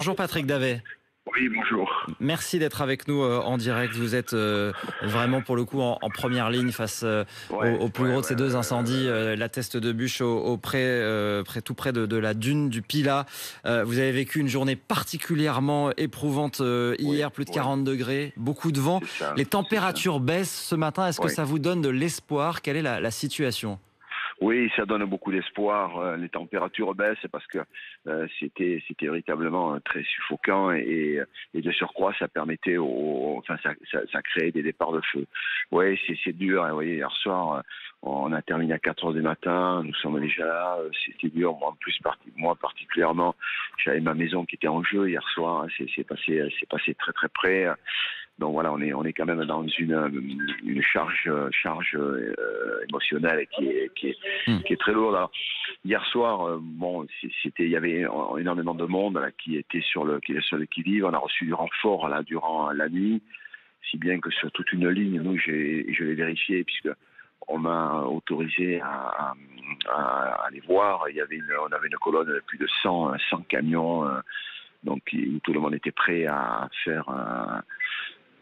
Bonjour Patrick Davet. Oui, bonjour. Merci d'être avec nous en direct. Vous êtes vraiment pour le coup en première ligne face au plus gros de ces deux incendies, la Teste de Buch tout près de la dune du Pilat. Vous avez vécu une journée particulièrement éprouvante hier, plus de 40 degrés, beaucoup de vent. C'est ça, Les c'est ça. températures baissent ce matin. Est-ce que Oui. ça vous donne de l'espoir? Quelle est la situation? Oui, ça donne beaucoup d'espoir. Les températures baissent parce que c'était véritablement très suffocant et de surcroît, ça permettait ça créait des départs de feu. Oui, c'est dur. Vous voyez, hier soir, on a terminé à 4 heures du matin. Nous sommes déjà là. C'était dur. Moi, en plus, moi particulièrement, j'avais ma maison qui était en jeu hier soir. C'est passé très très près. Donc voilà, on est quand même dans une charge émotionnelle qui est très lourde. Alors, hier soir, il y avait énormément de monde là, qui était sur le qui-vive. On a reçu du renfort là durant la nuit, si bien que sur toute une ligne, nous, je l'ai vérifié puisque on m'a autorisé à aller voir. On avait une colonne de plus de 100 camions, donc tout le monde était prêt à faire.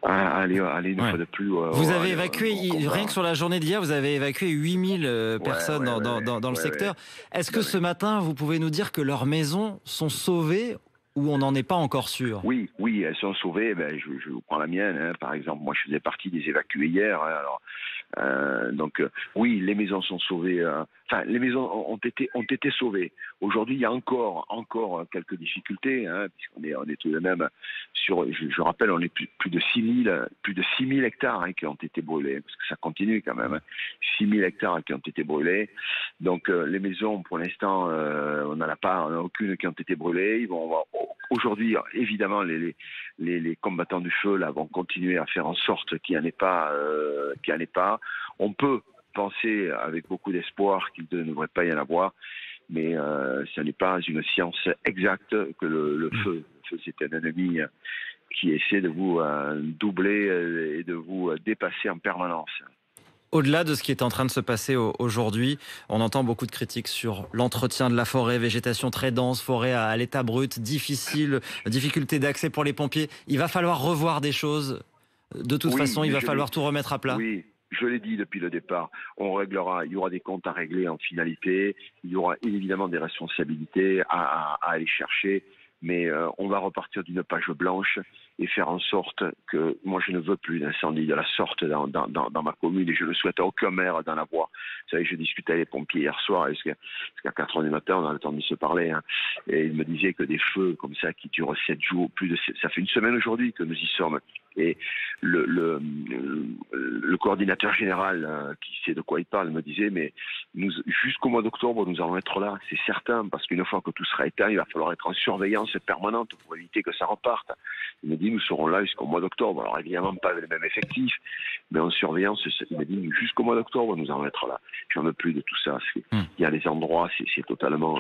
Aller une fois de plus. Vous avez évacué, rien que sur la journée d'hier, vous avez évacué 8000 personnes dans le secteur. Est-ce que ce matin, vous pouvez nous dire que leurs maisons sont sauvées ou on n'en est pas encore sûr? Oui, elles sont sauvées. Je vous prends la mienne, hein. Par exemple, moi je faisais partie des évacués hier. Hein, oui, les maisons sont sauvées. Les maisons ont été sauvées. Aujourd'hui, il y a encore quelques difficultés, hein, puisqu'on est tout de même sur. Je rappelle, on est plus de 6000 hectares hein, qui ont été brûlés, parce que ça continue quand même. Hein, 6000 hectares qui ont été brûlés. Donc les maisons, pour l'instant, on n'en a aucune qui ont été brûlées. Aujourd'hui, évidemment, les combattants du feu là vont continuer à faire en sorte qu'il n'y en ait pas. On peut penser avec beaucoup d'espoir qu'il ne devrait pas y en avoir, mais ce n'est pas une science exacte que le feu. Le feu, c'est un ennemi qui essaie de vous doubler et de vous dépasser en permanence. Au-delà de ce qui est en train de se passer aujourd'hui, on entend beaucoup de critiques sur l'entretien de la forêt, végétation très dense, forêt à l'état brut, difficulté d'accès pour les pompiers. Il va falloir revoir des choses. De toute façon, il va falloir tout remettre à plat. Oui, je l'ai dit depuis le départ. Il y aura des comptes à régler en finalité. Il y aura évidemment des responsabilités à aller chercher. Mais on va repartir d'une page blanche et faire en sorte que moi je ne veux plus d'incendie de la sorte dans ma commune et je ne souhaite à aucun maire d'en avoir. Vous savez, je discutais avec les pompiers hier soir jusqu'à 4 heures du matin, on a le temps de se parler, hein, et ils me disaient que des feux comme ça qui durent 7 jours, ça fait une semaine aujourd'hui que nous y sommes. Et le coordinateur général qui sait de quoi il parle me disait mais jusqu'au mois d'octobre nous allons être là, c'est certain, parce qu'une fois que tout sera éteint, il va falloir être en surveillance permanente pour éviter que ça reparte. Il me dit nous serons là jusqu'au mois d'octobre. Alors évidemment pas avec le même effectif, mais en surveillance, il me dit jusqu'au mois d'octobre nous allons être là. J'en veux plus de tout ça. Il y a des endroits, c'est totalement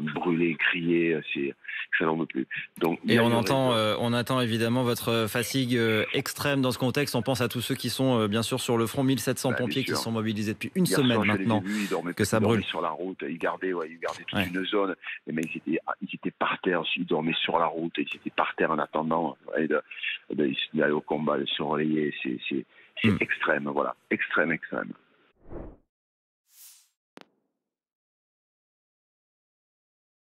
brûlé, grillé, je n'en veux plus. Donc, et on attend évidemment votre fatigue extrême dans ce contexte. On pense à tous ceux qui sont bien sûr sur le front, 1700 pompiers qui sont mobilisés depuis une semaine maintenant que ça brûle. Sur la route, ils gardaient toute une zone. Les mecs, ils étaient par terre, ils dormaient sur la route, ils étaient par terre en attendant d'aller au combat, de se relayer. C'est extrême, voilà, extrême.